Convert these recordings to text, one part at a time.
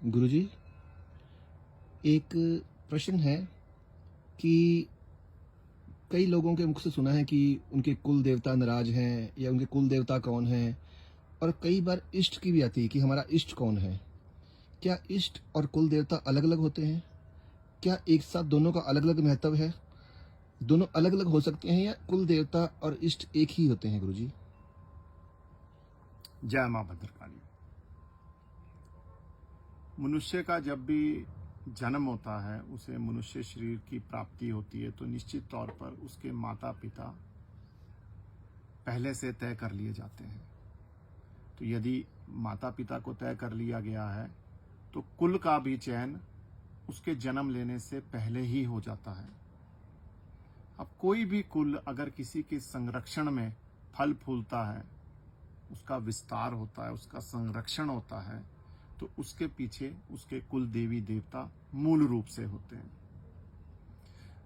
गुरुजी, एक प्रश्न है कि कई लोगों के मुख से सुना है कि उनके कुल देवता नाराज हैं या उनके कुल देवता कौन हैं, और कई बार इष्ट की भी आती है कि हमारा इष्ट कौन है। क्या इष्ट और कुल देवता अलग अलग होते हैं? क्या एक साथ दोनों का अलग अलग महत्व है? दोनों अलग अलग हो सकते हैं या कुल देवता और इष्ट एक ही होते हैं गुरुजी? जय मां भद्रकाली। मनुष्य का जब भी जन्म होता है, उसे मनुष्य शरीर की प्राप्ति होती है, तो निश्चित तौर पर उसके माता पिता पहले से तय कर लिए जाते हैं। तो यदि माता पिता को तय कर लिया गया है, तो कुल का भी चयन उसके जन्म लेने से पहले ही हो जाता है। अब कोई भी कुल अगर किसी के संरक्षण में फल फूलता है, उसका विस्तार होता है, उसका संरक्षण होता है, तो उसके पीछे उसके कुल देवी देवता मूल रूप से होते हैं।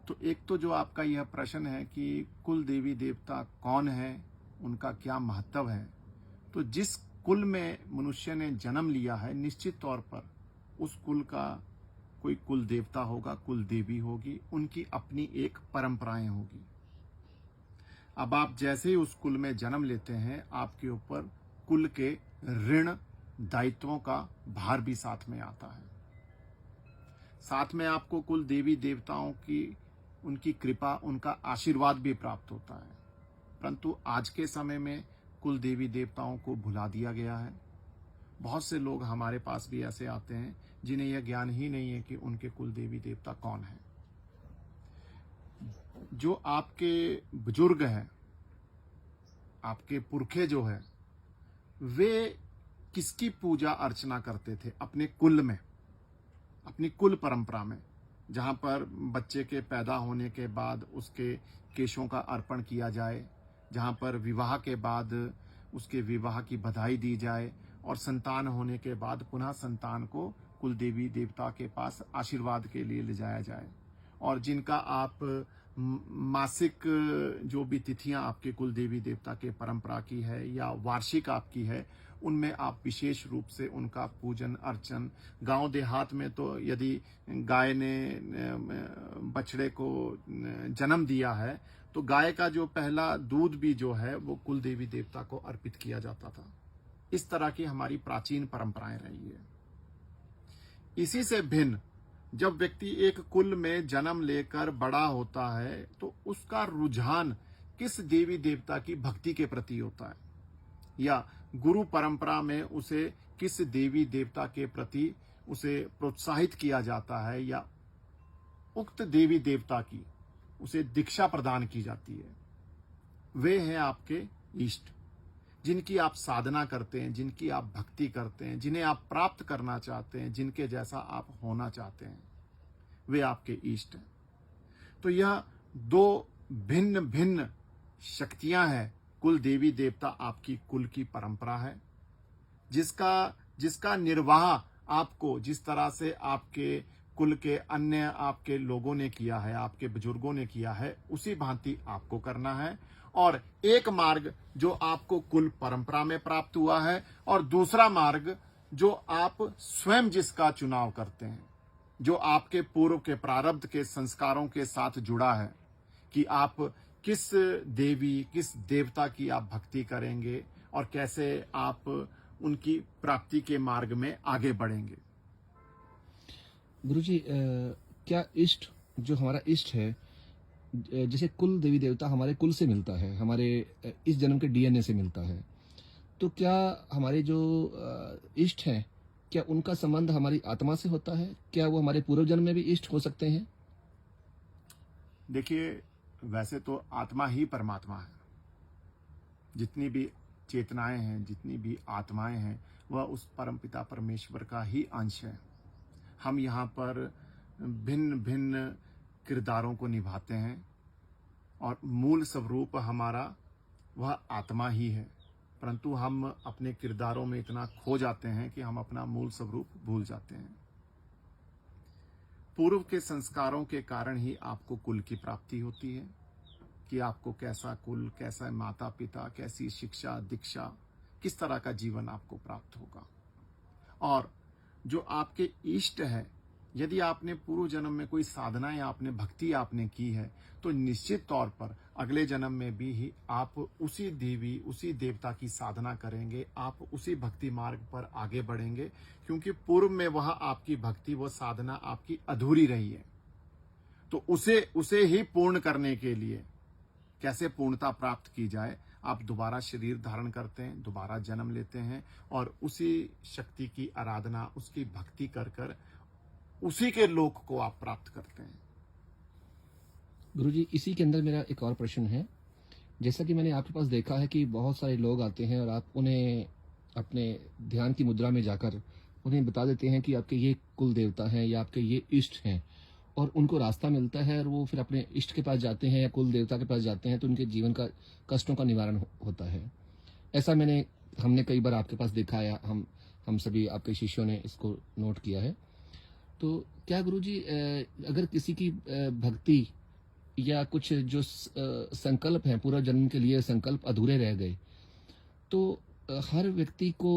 तो एक तो जो आपका यह प्रश्न है कि कुल देवी देवता कौन है, उनका क्या महत्व है, तो जिस कुल में मनुष्य ने जन्म लिया है, निश्चित तौर पर उस कुल का कोई कुल देवता होगा, कुल देवी होगी, उनकी अपनी एक परंपराएं होगी। अब आप जैसे ही उस कुल में जन्म लेते हैं, आपके ऊपर कुल के ऋण दायित्वों का भार भी साथ में आता है। साथ में आपको कुल देवी देवताओं की उनकी कृपा, उनका आशीर्वाद भी प्राप्त होता है। परंतु आज के समय में कुल देवी देवताओं को भुला दिया गया है। बहुत से लोग हमारे पास भी ऐसे आते हैं जिन्हें यह ज्ञान ही नहीं है कि उनके कुल देवी देवता कौन है। जो आपके बुजुर्ग हैं, आपके पुरखे जो है, वे किसकी पूजा अर्चना करते थे अपने कुल में, अपनी कुल परंपरा में, जहां पर बच्चे के पैदा होने के बाद उसके केशों का अर्पण किया जाए, जहां पर विवाह के बाद उसके विवाह की बधाई दी जाए, और संतान होने के बाद पुनः संतान को कुल देवी देवता के पास आशीर्वाद के लिए ले जाया जाए। और जिनका आप मासिक जो भी तिथियां आपके कुल देवी देवता के परंपरा की है या वार्षिक आपकी है, उनमें आप विशेष रूप से उनका पूजन अर्चन, गांव देहात में तो यदि गाय ने बछड़े को जन्म दिया है, तो गाय का जो पहला दूध भी जो है वो कुल देवी देवता को अर्पित किया जाता था। इस तरह की हमारी प्राचीन परंपराएं रही है। इसी से भिन्न जब व्यक्ति एक कुल में जन्म लेकर बड़ा होता है, तो उसका रुझान किस देवी देवता की भक्ति के प्रति होता है, या गुरु परंपरा में उसे किस देवी देवता के प्रति उसे प्रोत्साहित किया जाता है, या उक्त देवी देवता की उसे दीक्षा प्रदान की जाती है। वे हैं आपके इष्ट, जिनकी आप साधना करते हैं, जिनकी आप भक्ति करते हैं, जिन्हें आप प्राप्त करना चाहते हैं, जिनके जैसा आप होना चाहते हैं, वे आपके इष्ट हैं। तो यह दो भिन्न भिन्न शक्तियां हैं। कुल देवी देवता आपकी कुल की परंपरा है, जिसका जिसका निर्वाह आपको जिस तरह से आपके कुल के अन्य आपके लोगों ने किया है, आपके बुजुर्गों ने किया है, उसी भांति आपको करना है। और एक मार्ग जो आपको कुल परंपरा में प्राप्त हुआ है, और दूसरा मार्ग जो आप स्वयं जिसका चुनाव करते हैं, जो आपके पूर्व के प्रारब्ध के संस्कारों के साथ जुड़ा है, कि आप किस देवी किस देवता की आप भक्ति करेंगे और कैसे आप उनकी प्राप्ति के मार्ग में आगे बढ़ेंगे। गुरुजी, क्या इष्ट जो हमारा इष्ट है, जैसे कुल देवी देवता हमारे कुल से मिलता है, हमारे इस जन्म के डीएनए से मिलता है, तो क्या हमारे जो इष्ट हैं, क्या उनका संबंध हमारी आत्मा से होता है? क्या वो हमारे पूर्व जन्म में भी इष्ट हो सकते हैं? देखिए, वैसे तो आत्मा ही परमात्मा है। जितनी भी चेतनाएं हैं, जितनी भी आत्माएं हैं, वह उस परमपिता परमेश्वर का ही अंश है। हम यहाँ पर भिन्न भिन्न किरदारों को निभाते हैं, और मूल स्वरूप हमारा वह आत्मा ही है। परंतु हम अपने किरदारों में इतना खो जाते हैं कि हम अपना मूल स्वरूप भूल जाते हैं। पूर्व के संस्कारों के कारण ही आपको कुल की प्राप्ति होती है, कि आपको कैसा कुल, कैसा माता पिता, कैसी शिक्षा दीक्षा, किस तरह का जीवन आपको प्राप्त होगा। और जो आपके इष्ट है, यदि आपने पूर्व जन्म में कोई साधना या आपने भक्ति आपने की है, तो निश्चित तौर पर अगले जन्म में भी ही आप उसी देवी उसी देवता की साधना करेंगे, आप उसी भक्ति मार्ग पर आगे बढ़ेंगे, क्योंकि पूर्व में वह आपकी भक्ति वो साधना आपकी अधूरी रही है। तो उसे ही पूर्ण करने के लिए कैसे पूर्णता प्राप्त की जाए, आप दोबारा शरीर धारण करते हैं, दोबारा जन्म लेते हैं और उसी शक्ति की आराधना, उसकी भक्ति कर कर उसी के लोक को आप प्राप्त करते हैं। गुरुजी, इसी के अंदर मेरा एक और प्रश्न है। जैसा कि मैंने आपके पास देखा है कि बहुत सारे लोग आते हैं और आप उन्हें अपने ध्यान की मुद्रा में जाकर उन्हें बता देते हैं कि आपके ये कुल देवता हैं या आपके ये इष्ट हैं, और उनको रास्ता मिलता है और वो फिर अपने इष्ट के पास जाते हैं या कुल देवता के पास जाते हैं तो उनके जीवन का कष्टों का निवारण होता है। ऐसा हमने कई बार आपके पास देखा है, हम सभी आपके शिष्यों ने इसको नोट किया है। तो क्या गुरुजी, अगर किसी की भक्ति या कुछ जो संकल्प है, पूरा जन्म के लिए संकल्प अधूरे रह गए, तो हर व्यक्ति को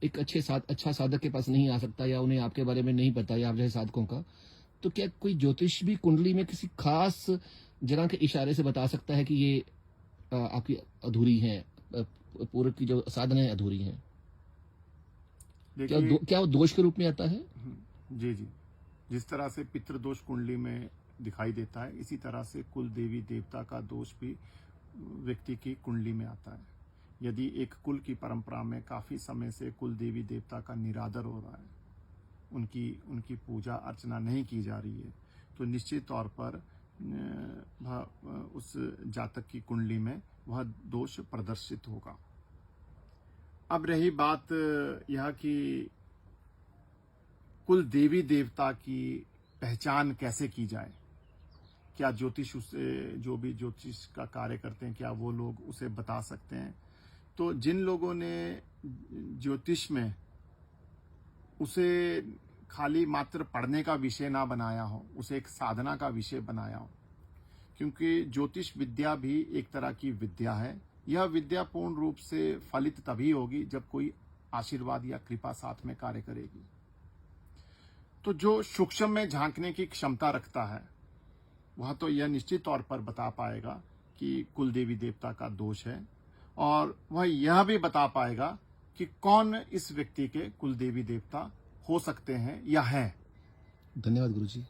एक अच्छा साधक के पास नहीं आ सकता, या उन्हें आपके बारे में नहीं पता या आप जैसे साधकों का, तो क्या कोई ज्योतिष भी कुंडली में किसी खास जगह के इशारे से बता सकता है कि ये आपकी अधूरी है, पूर्व की जो साधनाएं अधूरी हैं? क्या वो दोष के रूप में आता है? जी जी, जिस तरह से पितृदोष कुंडली में दिखाई देता है, इसी तरह से कुल देवी देवता का दोष भी व्यक्ति की कुंडली में आता है। यदि एक कुल की परंपरा में काफी समय से कुल देवी देवता का निरादर हो रहा है, उनकी पूजा अर्चना नहीं की जा रही है, तो निश्चित तौर पर उस जातक की कुंडली में वह दोष प्रदर्शित होगा। अब रही बात यह कि कुल देवी देवता की पहचान कैसे की जाए, क्या ज्योतिष उसे, जो भी ज्योतिष का कार्य करते हैं, क्या वो लोग उसे बता सकते हैं? तो जिन लोगों ने ज्योतिष में उसे खाली मात्र पढ़ने का विषय ना बनाया हो, उसे एक साधना का विषय बनाया हो, क्योंकि ज्योतिष विद्या भी एक तरह की विद्या है। यह विद्या पूर्ण रूप से फलित तभी होगी जब कोई आशीर्वाद या कृपा साथ में कार्य करेगी। तो जो सूक्ष्म में झांकने की क्षमता रखता है, वह तो यह निश्चित तौर पर बता पाएगा कि कुल देवी देवता का दोष है, और वह यह भी बता पाएगा कि कौन इस व्यक्ति के कुल देवी देवता हो सकते हैं या हैं। धन्यवाद गुरुजी।